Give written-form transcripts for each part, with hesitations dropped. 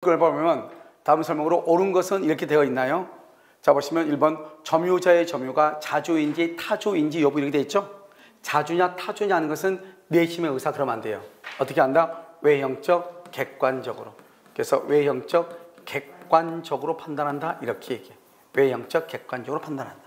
그걸 보면 다음 설명으로 옳은 것은 이렇게 되어 있나요? 자, 보시면 1번 점유자의 점유가 자주인지 타주인지 여부 이렇게 되어 있죠? 자주냐 타주냐 하는 것은 내심의 의사. 그러면 안 돼요. 어떻게 한다? 외형적, 객관적으로. 그래서 외형적, 객관적으로 판단한다 이렇게 얘기해. 외형적, 객관적으로 판단한다.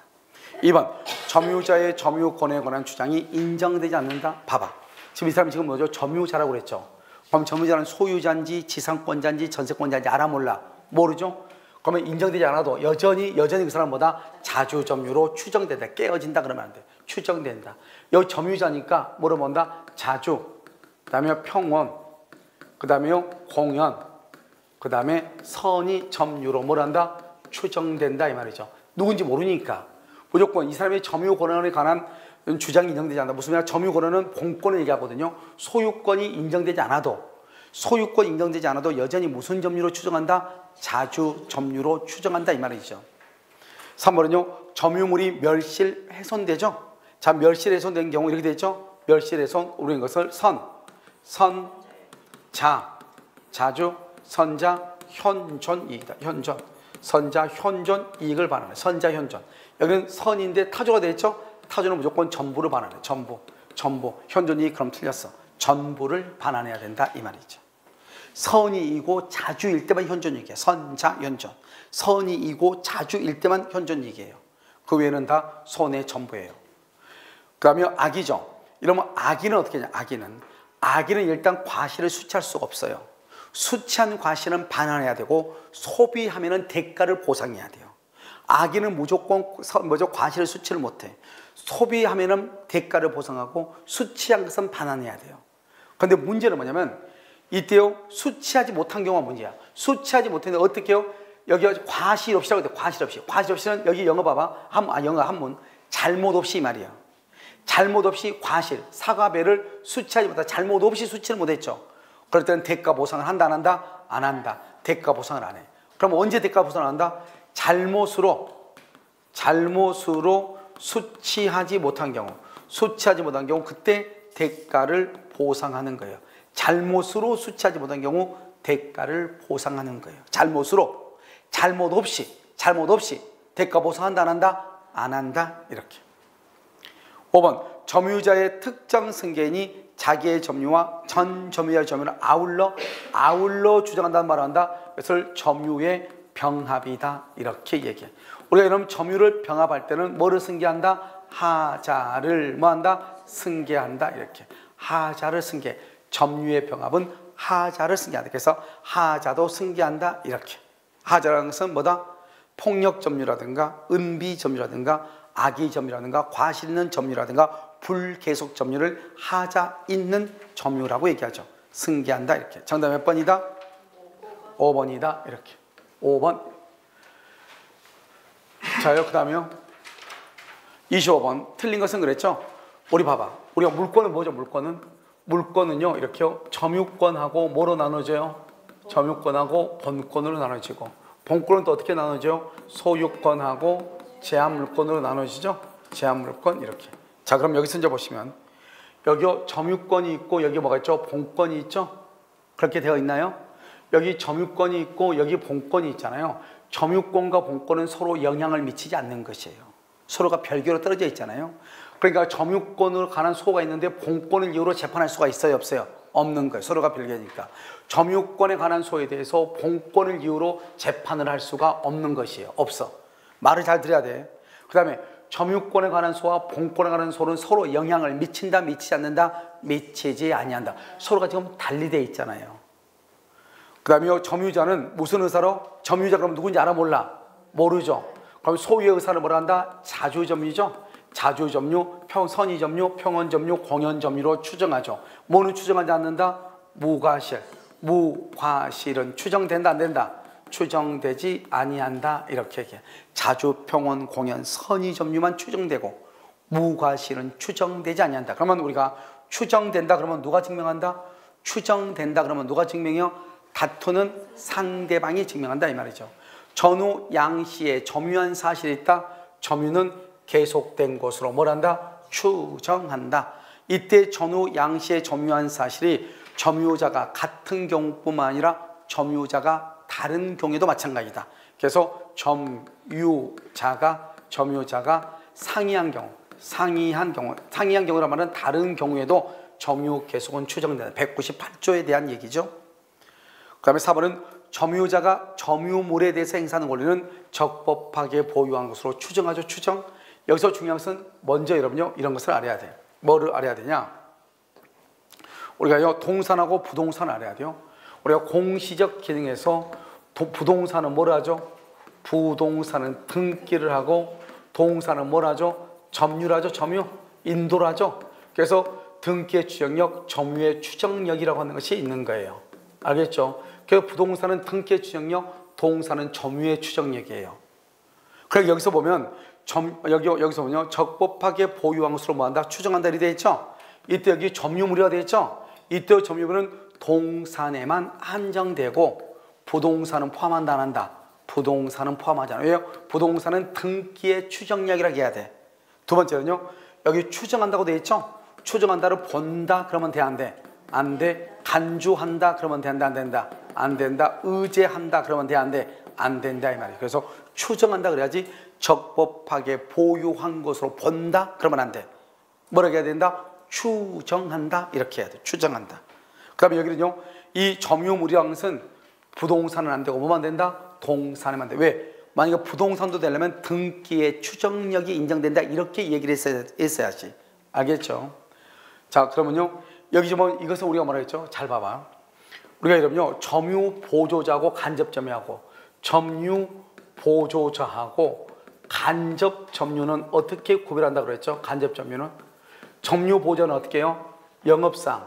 2번 점유자의 점유권에 관한 주장이 인정되지 않는다. 봐봐. 지금 이 사람이 지금 뭐죠? 점유자라고 그랬죠. 그럼 점유자는 소유자인지 지상권자인지 전세권자인지 알아 몰라? 모르죠? 그러면 인정되지 않아도 여전히 그 사람보다 자주 점유로 추정된다. 깨어진다 그러면 안 돼. 추정된다. 여기 점유자니까 뭐로 본다? 자주, 그 다음에 평원, 그 다음에 공연, 그 다음에 선의 점유로 뭘 한다? 추정된다 이 말이죠. 누군지 모르니까 무조건 이 사람의 점유 권한에 관한 주장이 인정되지 않는다. 무슨 말이야? 점유 권한은 본권을 얘기하거든요. 소유권이 인정되지 않아도 여전히 무슨 점유로 추정한다? 자주 점유로 추정한다 이 말이죠. 3번은요. 점유물이 멸실 훼손되죠. 자, 멸실 훼손된 경우 이렇게 되죠. 멸실 훼손 우리는 것을 자주, 선자, 현존 이익이다. 현존. 선자, 현존 이익을 반환해. 선자, 현존. 여기는 선인데 타조가 되겠죠. 타조는 무조건 전부를 반환해. 전부. 현존 이익 그럼 틀렸어. 전부를 반환해야 된다 이 말이죠. 선이이고 자주일 때만 현존이익이에요. 선자, 현존. 선이이고 자주일 때만 현존이익이에요. 그 외에는 다 손의 전부예요. 그 다음에 악이죠. 이러면 악인은 어떻게 하냐? 악인은 일단 과실을 수치할 수가 없어요. 수치한 과실은 반환해야 되고 소비하면은 대가를 보상해야 돼요. 악인은 무조건 과실을 수치를 못해. 소비하면은 대가를 보상하고 수치한 것은 반환해야 돼요. 그런데 문제는 뭐냐면 이때요 수치하지 못한 경우가 문제야. 수치하지 못했는데 어떻게 해요? 여기 과실 없이라고 돼. 과실 없이는 여기 영어 봐봐. 영어 한문 잘못 없이 말이야. 잘못 없이 과실 사과배를 수치하지 못한 잘못 없이 수치를 못했죠. 그럴 때는 대가 보상을 한다 안 한다? 안 한다. 대가 보상을 안 해. 그럼 언제 대가 보상을 한다? 잘못으로 수치하지 못한 경우 그때 대가를 보상하는 거예요. 잘못으로 수치하지 못한 경우 대가를 보상하는 거예요. 잘못 없이 대가 보상한다 안 한다? 안 한다 이렇게. 5번 점유자의 특정 승계인이 자기의 점유와 전 점유자의 점유를 아울러 주장한다는 말을 한다. 그것을 점유의 병합이다 이렇게 얘기해. 우리가 그럼 점유를 병합할 때는 뭐를 승계한다? 하자를 뭐한다? 승계한다 이렇게. 하자를 승계. 점유의 병합은 하자를 승계한다. 그래서 하자도 승계한다 이렇게. 하자라는 것은 뭐다? 폭력 점유라든가 은비 점유라든가 악의 점유라든가 과실 있는 점유라든가 불계속 점유를 하자 있는 점유라고 얘기하죠. 승계한다 이렇게. 정답 몇 번이다? 5번이다 이렇게. 5번. 자요, 그 다음에요 25번 틀린 것은 그랬죠. 우리 봐봐. 우리가 물권은 뭐죠? 물권은요 이렇게요 점유권하고 뭐로 나눠져요? 점유권하고 본권으로 나눠지고, 본권은 또 어떻게 나눠져요? 소유권하고 제한물권으로 나눠지죠. 제한물권 이렇게. 자, 그럼 여기서 이제 보시면 여기 점유권이 있고 여기 뭐가 있죠? 본권이 있죠. 그렇게 되어 있나요? 여기 점유권이 있고 여기 본권이 있잖아요. 점유권과 본권은 서로 영향을 미치지 않는 것이에요. 서로가 별개로 떨어져 있잖아요. 그러니까 점유권으로 관한 소가 있는데 본권을 이유로 재판할 수가 있어요? 없어요? 없는 거예요. 서로가 별개니까. 점유권에 관한 소에 대해서 본권을 이유로 재판을 할 수가 없는 것이에요. 없어. 말을 잘 들어야 돼. 그 다음에 점유권에 관한 소와 본권에 관한 소는 서로 영향을 미친다, 미치지 않는다? 미치지 아니한다. 서로가 지금 달리 돼 있잖아요. 그 다음에 점유자는 무슨 의사로? 점유자 그럼 누군지 알아 몰라? 모르죠. 그럼 소유의 의사를 뭐라 한다? 자주점유죠. 자주점유, 선의점유, 평원점유, 공연점유로 추정하죠. 뭐는 추정하지 않는다? 무과실. 무과실은 추정된다 안 된다? 추정되지 아니한다 이렇게 얘기해. 자주, 평원, 공연, 선의점유만 추정되고 무과실은 추정되지 아니한다. 그러면 우리가 추정된다 그러면 누가 증명한다? 추정된다 그러면 누가 증명해요? 다투는 상대방이 증명한다 이 말이죠. 전후 양씨의 점유한 사실이 있다. 점유는 계속된 것으로 뭘 한다? 추정한다. 이때 전후 양씨의 점유한 사실이 점유자가 같은 경우뿐만 아니라 점유자가 다른 경우에도 마찬가지다. 그래서 점유자가 상이한 경우란 말은 다른 경우에도 점유 계속은 추정된다. 198조에 대한 얘기죠. 그 다음에 4번은 점유자가 점유물에 대해서 행사하는 권리는 적법하게 보유한 것으로 추정하죠. 추정. 여기서 중요한 것은 먼저 여러분요, 이런 것을 알아야 돼. 뭐를 알아야 되냐? 우리가요, 동산하고 부동산을 알아야 돼요. 우리가 공시적 기능에서 부동산은 뭘 하죠? 부동산은 등기를 하고, 동산은 뭘 하죠? 점유를 하죠. 점유. 인도를 하죠. 그래서 등기의 추정력, 점유의 추정력이라고 하는 것이 있는 거예요. 알겠죠? 그래서 부동산은 등기의 추정력, 동산은 점유의 추정력이에요. 그래서 여기서 보면 여기서 보면 적법하게 보유한 것으로 뭐한다? 추정한다 이렇게 되어 있죠? 이때 여기 점유물이라 되어 있죠? 이때 점유물은 동산에만 한정되고 부동산은 포함한다 안 한다? 부동산은 포함하지 않아요. 왜요? 부동산은 등기의 추정력이라고 해야 돼. 두 번째는요, 여기 추정한다고 되어 있죠? 추정한다를 본다 그러면 돼 안 돼? 안 돼. 간주한다 그러면 된다 안 된다? 안 된다. 의제한다 그러면 돼 안 돼? 안 된다 이 말이에요. 그래서 추정한다 그래야지. 적법하게 보유한 것으로 본다 그러면 안 돼. 뭐라고 해야 된다? 추정한다 이렇게 해야 돼. 추정한다. 그 다음에 여기는요, 이 점유물이라는 것은 부동산은 안 되고 뭐만 된다? 동산에만 돼. 왜? 만약에 부동산도 되려면 등기의 추정력이 인정된다 이렇게 얘기를 했어야지. 알겠죠? 자, 그러면요, 여기 좀 이것은 우리가 뭐라 했죠? 잘 봐봐. 우리가 여러분요, 점유 보조자하고 간접 점유하고 점유 보조자하고 간접 점유는 어떻게 구별한다 그랬죠? 간접 점유는 점유 보조는 어떻게 해요? 영업상,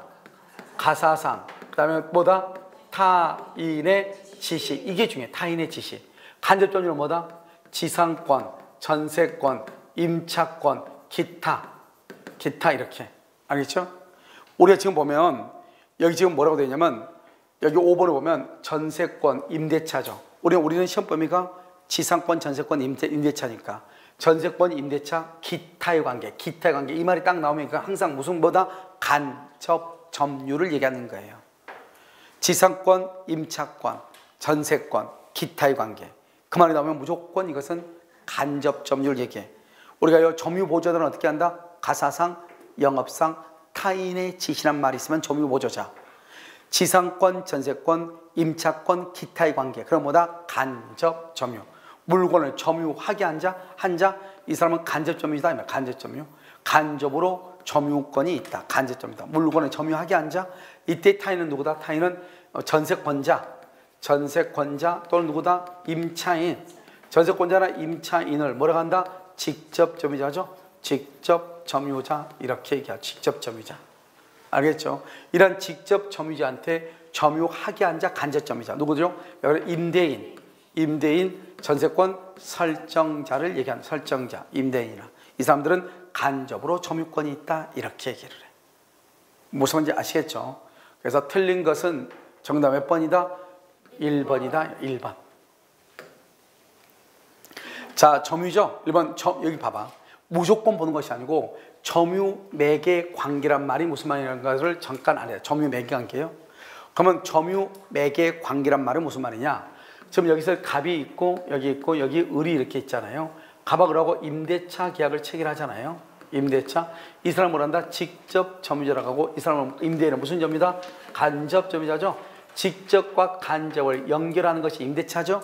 가사상, 그 다음에 뭐다? 타인의 지시. 이게 중요해. 타인의 지시. 간접 점유는 뭐다? 지상권, 전세권, 임차권, 기타 이렇게. 알겠죠? 우리가 지금 보면 여기 지금 뭐라고 되어 있냐면 여기 5번을 보면 전세권, 임대차죠. 우리는 시험 범위가 지상권, 전세권, 임대차니까 전세권, 임대차, 기타의 관계 이 말이 딱 나오면 항상 무슨 뭐다? 간접 점유를 얘기하는 거예요. 지상권, 임차권, 전세권, 기타의 관계 그 말이 나오면 무조건 이것은 간접 점유를 얘기해. 우리가 점유 보조자는 어떻게 한다? 가사상, 영업상, 타인의 지시란 말이 있으면 점유 보조자. 지상권, 전세권, 임차권, 기타의 관계. 그럼 뭐다? 간접 점유. 물건을 점유하게 한 자, 이 사람은 간접 점유이다. 간접 점유. 간접으로 점유권이 있다. 간접 점유다. 물건을 점유하게 한 자. 이때 타인은 누구다? 타인은 전세권자 또는 누구다? 임차인. 전세권자나 임차인을 뭐라고 한다? 직접 점유자죠. 직접 점유자 이렇게 얘기하죠. 직접 점유자. 알겠죠? 이런 직접 점유자한테 점유하게 한 자 간접 점유자. 누구죠? 여기 임대인, 전세권 설정자를 얘기하는 설정자, 임대인이나 이 사람들은 간접으로 점유권이 있다 이렇게 얘기를 해. 무슨 말인지 아시겠죠? 그래서 틀린 것은 정답 몇 번이다? 1번이다. 1번. 자, 점유죠? 1번 여기 봐봐. 무조건 보는 것이 아니고 점유 매개 관계란 말이 무슨 말이라는 것을 잠깐 알아야 돼. 점유 매개 관계요. 그러면 점유 매개 관계란 말은 무슨 말이냐? 지금 여기서 갑이 있고 여기 을이 이렇게 있잖아요. 갑하고 하고 임대차 계약을 체결하잖아요. 임대차. 이 사람은 뭐란다? 직접 점유자라고 하고 이 사람은 임대인은 무슨 점유다? 간접 점유자죠. 직접과 간접을 연결하는 것이 임대차죠.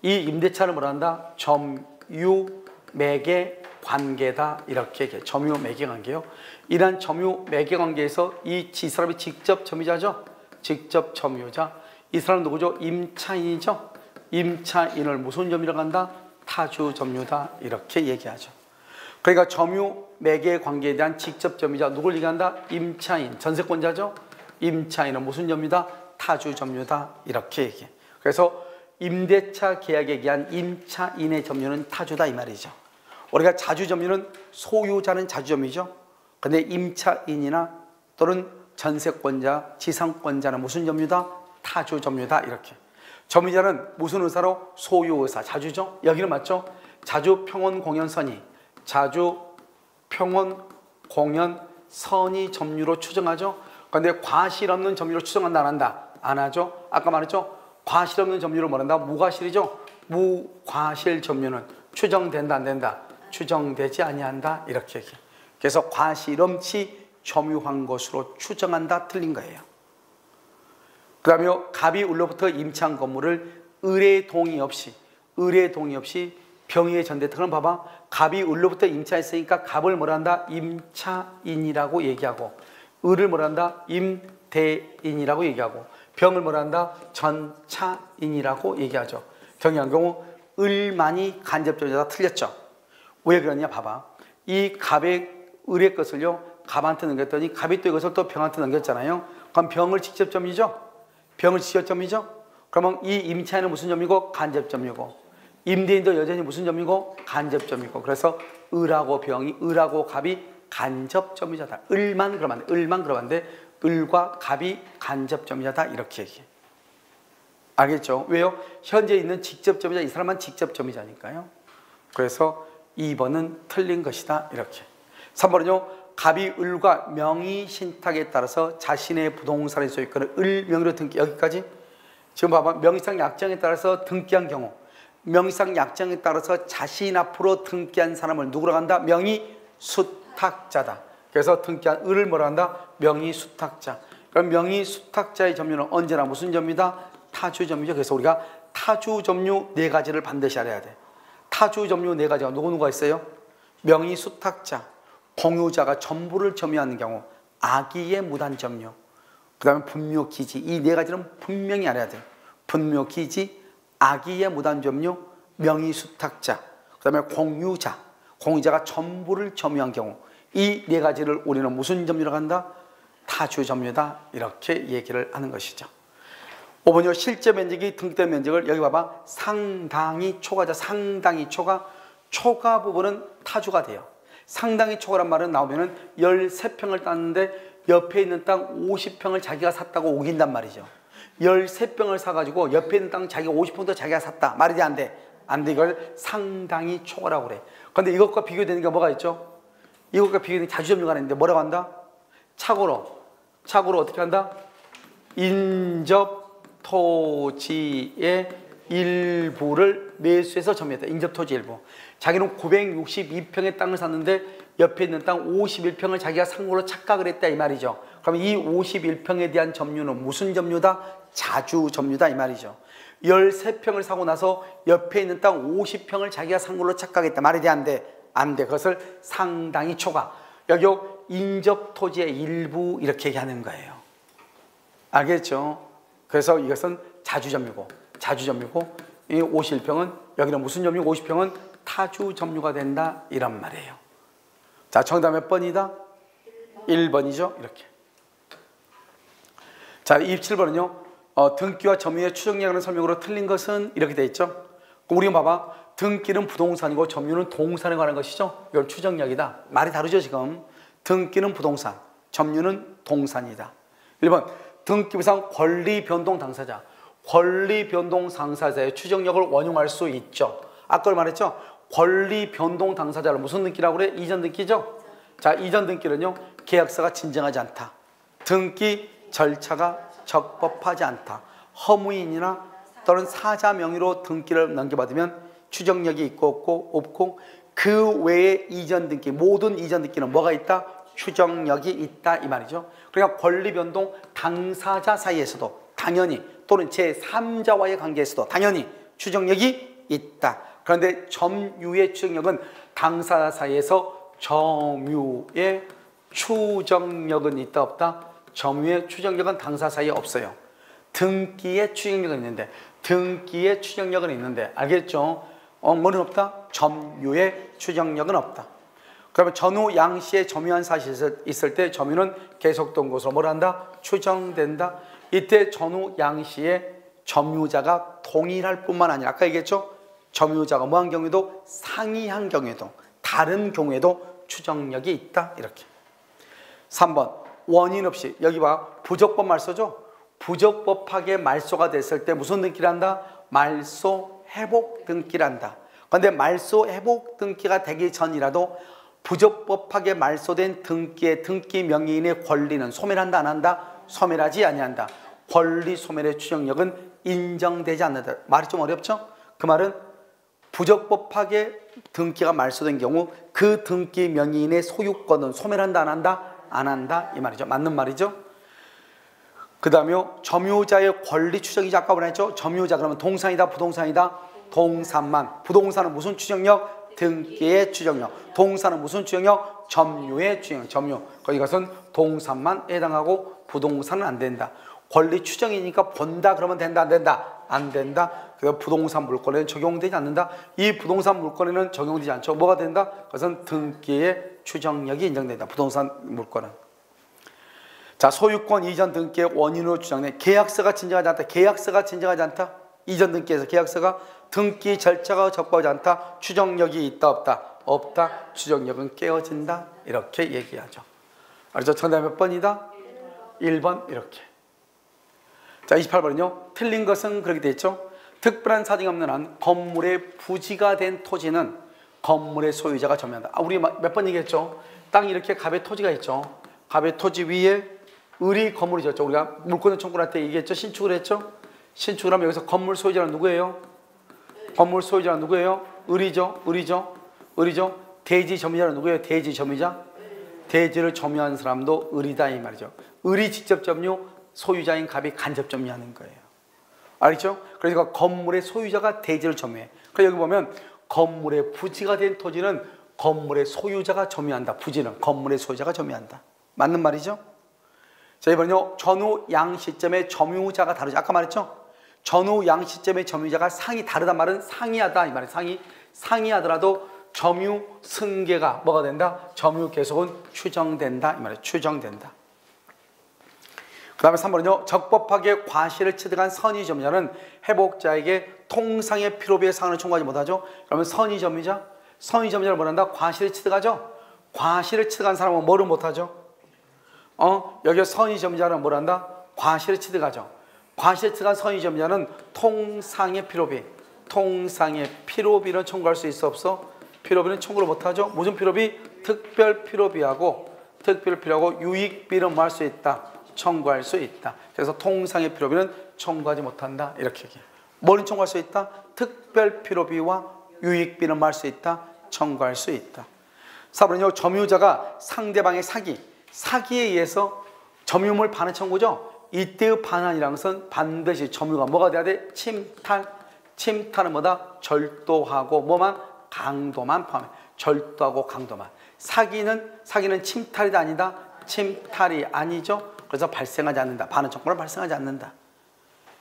이 임대차를 뭐란다? 점유 매개 관계다 이렇게 얘기해요. 점유 매개 관계요. 이러한 점유 매개 관계에서 이 사람이 직접 점유자죠. 직접 점유자. 이 사람 누구죠? 임차인이죠. 임차인을 무슨 점유라고 한다? 타주 점유다 이렇게 얘기하죠. 그러니까 점유 매개 관계에 대한 직접 점유자 누굴 얘기한다? 임차인, 전세권자죠. 임차인은 무슨 점유다? 타주 점유다 이렇게 얘기해. 그래서 임대차 계약에 의한 임차인의 점유는 타주다 이 말이죠. 우리가 자주 점유는 소유자는 자주 점유죠. 근데 임차인이나 또는 전세권자, 지상권자는 무슨 점유다? 타주 점유다 이렇게. 점유자는 무슨 의사로? 소유 의사, 자주죠. 여기는 맞죠? 자주 평원 공연 선의, 자주 평원 공연 선의 점유로 추정하죠. 그런데 과실 없는 점유로 추정한다 안 한다? 안 하죠. 아까 말했죠. 과실 없는 점유를 뭐란다? 무과실이죠. 무과실 점유는 추정된다 안 된다? 추정되지 아니한다 이렇게 얘기해. 그래서 과실 없이 점유한 것으로 추정한다 틀린 거예요. 그 다음에 갑이 을로부터 임차한 건물을 을의 동의 없이 병의에 전됐다. 그럼 봐봐. 갑이 을로부터 임차했으니까 갑을 뭐란다? 임차인이라고 얘기하고, 을을 뭐란다? 임대인이라고 얘기하고, 병을 뭐란다? 전차인이라고 얘기하죠. 경우한 경우 을만이 간접점유다 틀렸죠. 왜 그러냐 봐봐. 이 갑의 을의 것을요 갑한테 넘겼더니 갑이 또 이것을 또 병한테 넘겼잖아요. 그럼 병을 직접 점유죠. 병을 직접 점유죠. 그러면 이 임차인은 무슨 점유고? 간접 점유고, 임대인도 여전히 무슨 점유고? 간접 점유고. 그래서 을하고 병이, 을하고 갑이 간접 점유자다. 을만 그러면 안 돼. 을만 그러면 안 돼. 을과 갑이 간접 점유자다 이렇게 얘기해. 알겠죠? 왜요? 현재 있는 직접 점유자, 이 사람만 직접 점유자니까요. 그래서 2번은 틀린 것이다 이렇게. 3번은요. 갑이 을과 명의 신탁에 따라서 자신의 부동산의 소유권을 을 명의로 등기. 여기까지. 지금 봐봐. 명의상 약정에 따라서 등기한 경우, 명의상 약정에 따라서 자신 앞으로 등기한 사람을 누구로 한다? 명의 수탁자다. 그래서 등기한 을을 뭐라 한다? 명의 수탁자. 그럼 명의 수탁자의 점유는 언제나 무슨 점유다? 타주 점유죠. 그래서 우리가 타주 점유 4가지를 반드시 알아야 돼. 타주 점유 4가지가 누구누가 있어요? 명의 수탁자, 공유자가 전부를 점유하는 경우, 악의의 무단 점유, 그 다음에 분묘기지. 이 4가지는 분명히 알아야 돼. 분묘기지, 악의의 무단 점유, 명의 수탁자, 그 다음에 공유자, 공유자가 전부를 점유한 경우, 이 4가지를 우리는 무슨 점유라고 한다? 타주 점유다 이렇게 얘기를 하는 것이죠. 5번요. 실제 면적이 등기된 면적을 여기 봐봐. 상당히 초과자. 상당히 초과 부분은 타주가 돼요. 상당히 초과란 말은 나오면은 13평을 땄는데 옆에 있는 땅 50평을 자기가 샀다고 우긴단 말이죠. 13평을 사가지고 옆에 있는 땅 자기가 50평도 자기가 샀다. 말이 돼 안 돼? 안 돼. 이걸 상당히 초과라고 그래. 그런데 이것과 비교되는 게 뭐가 있죠? 이것과 비교되는 게 자주점유가 있는데 뭐라고 한다? 착오로 어떻게 한다? 인접 토지의 일부를 매수해서 점유했다. 인접 토지 일부. 자기는 962평의 땅을 샀는데 옆에 있는 땅 51평을 자기가 산 걸로 착각을 했다 이 말이죠. 그럼 이 51평에 대한 점유는 무슨 점유다? 자주 점유다 이 말이죠. 13평을 사고 나서 옆에 있는 땅 50평을 자기가 산 걸로 착각했다. 말이 돼 안 돼? 안 돼. 그것을 상당히 초과. 여기 인접 토지의 일부 이렇게 얘기하는 거예요. 알겠죠? 그래서 이것은 자주점유고 이 51평은 여기는 무슨 점유? 50평은 타주 점유가 된다 이런 말이에요. 자, 정답 몇 번이다? 1번이죠. 이렇게. 자, 27번은요. 등기와 점유의 추정량을 설명으로 틀린 것은 이렇게 돼 있죠. 그럼 우리가 봐봐. 등기는 부동산이고 점유는 동산에 관한 것이죠. 이걸 추정량이다. 말이 다르죠 지금. 등기는 부동산, 점유는 동산이다. 1번 등기부상 권리변동 당사자. 권리변동 당사자의 추정력을 원용할 수 있죠. 아까 말했죠. 권리변동 당사자를 무슨 등기라고 그래? 이전 등기죠. 자, 이전 등기는요. 계약서가 진정하지 않다. 등기 절차가 적법하지 않다. 허무인이나 또는 사자 명의로 등기를 넘겨받으면 추정력이 있고 없고 그 외에 이전 등기, 모든 이전 등기는 뭐가 있다? 추정력이 있다 이 말이죠. 그러니까 권리변동 당사자 사이에서도 당연히 또는 제3자와의 관계에서도 당연히 추정력이 있다. 그런데 점유의 추정력은 당사자 사이에서 점유의 추정력은 있다 없다? 점유의 추정력은 당사자 사이에 없어요. 등기의 추정력은 있는데 알겠죠? 뭐는 없다? 점유의 추정력은 없다. 그러면 전후 양씨의 점유한 사실이 있을 때 점유는 계속된 것으로 뭘 한다? 추정된다. 이때 전후 양씨의 점유자가 동일할 뿐만 아니라 아까 얘기했죠? 점유자가 뭐한 경우에도 상이한 경우에도 다른 경우에도 추정력이 있다. 이렇게. 3번 원인 없이 여기 봐. 부적법 말소죠? 부적법하게 말소가 됐을 때 무슨 등기를 한다? 말소 회복 등기를 한다. 그런데 말소 회복 등기가 되기 전이라도 부적법하게 말소된 등기의 등기 명의인의 권리는 소멸한다 안 한다? 소멸하지 아니한다. 권리 소멸의 추정력은 인정되지 않는다. 말이 좀 어렵죠? 그 말은 부적법하게 등기가 말소된 경우 그 등기 명의인의 소유권은 소멸한다 안 한다? 안 한다 이 말이죠. 맞는 말이죠. 그 다음에 점유자의 권리 추정이자 아까 뭐랬죠? 점유자 그러면 동산이다 부동산이다? 동산만. 부동산은 무슨 추정력? 등기의 추정력. 동산은 무슨 추정력? 점유의 추정력. 점유. 이것은 동산만 해당하고 부동산은 안 된다. 권리 추정이니까 본다 그러면 된다 안 된다? 안 된다. 그래서 부동산 물권에는 적용되지 않는다. 이 부동산 물권에는 적용되지 않죠. 뭐가 된다? 그것은 등기의 추정력이 인정된다. 부동산 물권은. 자, 소유권 이전 등기의 원인으로 주장된 계약서가 진정하지 않다. 계약서가 진정하지 않다. 이전 등기에서 계약서가 등기 절차가 적법하지 않다. 추정력이 있다 없다? 없다. 추정력은 깨어진다. 이렇게 얘기하죠. 알죠? 정답 몇 번이다? 1번 이렇게. 자, 28번은요. 틀린 것은 그렇게 돼 있죠. 특별한 사정이 없는 한 건물의 부지가 된 토지는 건물의 소유자가 점유한다. 우리 몇 번 얘기했죠. 땅이 이렇게 갑의 토지가 있죠. 갑의 토지 위에 을이 건물이 졌죠. 우리가 물권을 청구할 때 얘기했죠. 신축을 했죠. 신축을 하면 여기서 건물 소유자는 누구예요? 건물 소유자는 누구예요? 을이죠. 을이죠. 대지 점유자는 누구예요? 대지 점유자. 대지를 점유하는 사람도 을이다 이 말이죠. 을이 직접 점유, 소유자인 갑이 간접 점유하는 거예요. 알겠죠? 그러니까 건물의 소유자가 대지를 점유해. 그래서 여기 보면 건물의 부지가 된 토지는 건물의 소유자가 점유한다. 부지는 건물의 소유자가 점유한다. 맞는 말이죠? 자, 이번에요. 전후 양 시점의 점유자가 다르죠. 아까 말했죠? 전후 양 시점의 점유자가 상이 다르단 말은 상이하다 이 말이에요. 상이하더라도 점유 승계가 뭐가 된다? 점유 계속은 추정된다 이 말이에요. 추정된다. 그 다음에 3번은요. 적법하게 과실을 취득한 선의점유자는 회복자에게 통상의 필요비의 상한을 청구하지 못하죠. 그러면 선의점유자를 뭐란다? 과실을 취득하죠. 과실을 취득한 사람은 뭐를 못하죠? 여기 선의점유자는 뭐란다? 과실을 취득하죠. 과실을 취득한 선의점유자는 통상의 필요비를 청구할 수 있어 없어? 필요비는 청구를 못하죠. 무슨 필요비? 특별 필요비하고 유익비는 뭐 할 수 있다? 청구할 수 있다. 그래서 통상의 필요비는 청구하지 못한다. 이렇게 얘기해요. 뭐는 청구할 수 있다? 특별 필요비와 유익비는 뭐 할 수 있다? 청구할 수 있다. 4번은요. 점유자가 상대방의 사기에 의해서 점유물 반환 청구죠. 이때의 반환이라는 것은 반드시 점유가 뭐가 돼야 돼? 침탈은 뭐다? 절도하고 뭐만? 강도만 포함해. 절도하고 강도만. 사기는 침탈이 아니다. 침탈이 아니죠. 그래서 발생하지 않는다. 반환 청구는 발생하지 않는다.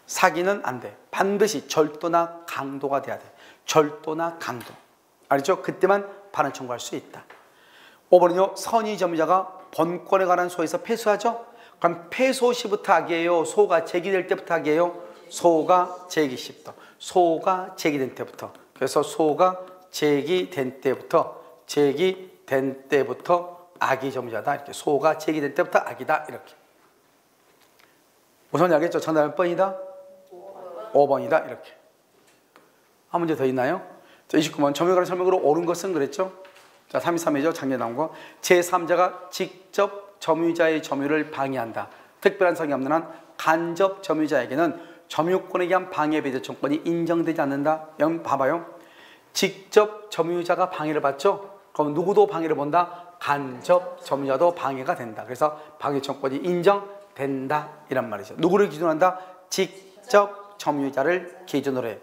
사기는 안 돼. 반드시 절도나 강도가 돼야 돼. 절도나 강도. 알죠? 그때만 반환 청구할 수 있다. 5번은요. 선의점유자가 본권에 관한 소에서 패소하죠. 그럼 패소 시부터 악이에요? 소가 제기될 때부터 악이에요? 소가 제기 시부터. 소가 제기된 때부터. 그래서 소가 제기된 때부터 악이 점유자다. 이렇게 소가 제기된 때부터 악이다. 이렇게. 우선 알겠죠? 정답 몇 번이다? 5번이다. 이렇게. 한 문제 더 있나요? 자, 29번. 점유에 관한 설명으로 옳은 것은 그랬죠? 자, 323이죠. 작년에 나온 거. 제3자가 직접 점유자의 점유를 방해한다. 특별한 성이 없는 한 간접 점유자에게는 점유권에 의한 방해 배제청권이 인정되지 않는다. 여러분 봐봐요. 직접 점유자가 방해를 받죠? 그럼 누구도 방해를 본다? 간접 점유자도 방해가 된다. 그래서 방해청권이 인정된다. 이란 말이죠. 누구를 기준으로 한다? 직접 점유자를 기준으로 해요.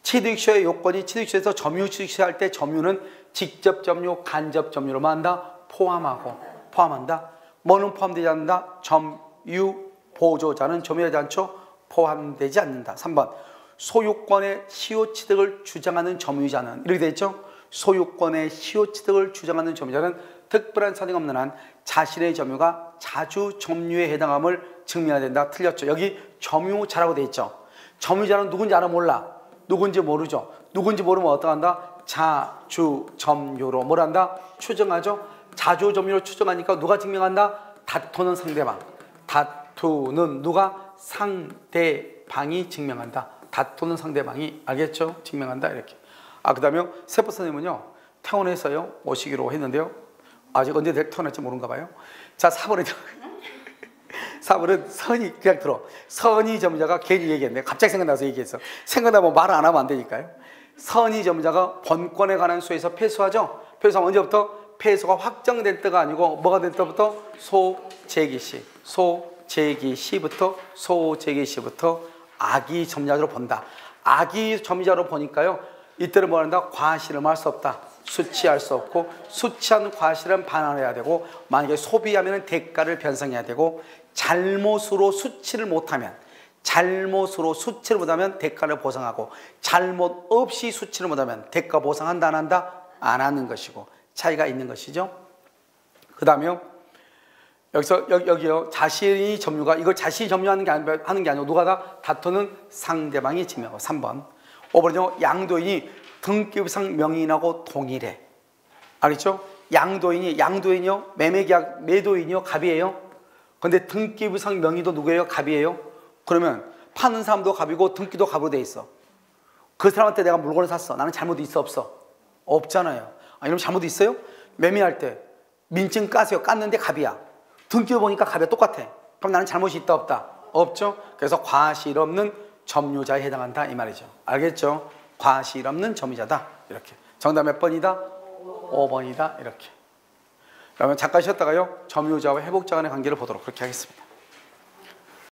취득시효의 요건이 취득시효에서 점유 취득시효 할 때 점유는 직접 점유, 간접 점유로만 한다? 포함한다. 뭐는 포함되지 않는다? 점유 보조자는 점유하지 않죠? 포함되지 않는다. 3번. 소유권의 시효 취득을 주장하는 점유자는 이렇게 되어 있죠? 소유권의 시효 취득을 주장하는 점유자는 특별한 사정이 없는 한 자신의 점유가 자주 점유에 해당함을 증명해야 된다. 틀렸죠? 여기 점유자라고 되어 있죠? 점유자는 누군지 알아 몰라? 누군지 모르죠? 누군지 모르면 어떡한다? 자주 점유로 뭘 한다? 추정하죠? 자주 점유로 추정하니까 누가 증명한다? 다투는 상대방. 다투는 누가? 상대방이 증명한다. 다투는 상대방이 알겠죠? 증명한다. 이렇게. 그 다음에 세포 선생님은요 퇴원해서요 오시기로 했는데요 아직 언제 태어날지 모른가 봐요. 자, 4번에 4번은 선의, 그냥 들어. 선의 점유자가 괜히 얘기했네. 갑자기 생각나서 얘기했어. 생각나면 말 안 하면 안 되니까요. 선의 점유자가 번권에 관한 수에서 패소하죠. 패소하면 언제부터? 패소가 확정될 때가 아니고 뭐가 될 때부터? 소재기 시. 소재기 시부터 악의 점유자로 본다. 악의 점유자로 보니까요. 이때는 뭐 한다? 과실험할 수 없다. 수치할 수 없고, 수치한 과실은 반환해야 되고, 만약에 소비하면 대가를 변상해야 되고, 잘못으로 수치를 못하면 대가를 보상하고, 잘못 없이 수치를 못하면 대가 보상한다 안 한다? 안 하는 것이고, 차이가 있는 것이죠. 그 다음에 여기서 여기요, 자신이 점유가, 이걸 자신이 점유하는 게 아니고 누가 다? 다투는 상대방이 점유하고. 3번 5번은요, 양도인이 등기부상 명인하고 동일해. 알겠죠? 양도인이요, 매매계약 매도인이요, 갑이에요. 근데 등기부상 명의도 누구예요? 갑이에요. 그러면 파는 사람도 갑이고 등기도 갑으로 돼 있어. 그 사람한테 내가 물건을 샀어. 나는 잘못 있어 없어? 없잖아요. 이러면 잘못 있어요? 매매할 때 민증 까세요. 깠는데 갑이야. 등기부 보니까 갑이야. 똑같아. 그럼 나는 잘못이 있다 없다? 없죠. 그래서 과실 없는 점유자에 해당한다 이 말이죠. 알겠죠? 과실 없는 점유자다. 이렇게. 정답 몇 번이다? 5번이다. 이렇게. 그러면 잠깐 쉬었다가요, 점유자와 회복자 간의 관계를 보도록 그렇게 하겠습니다.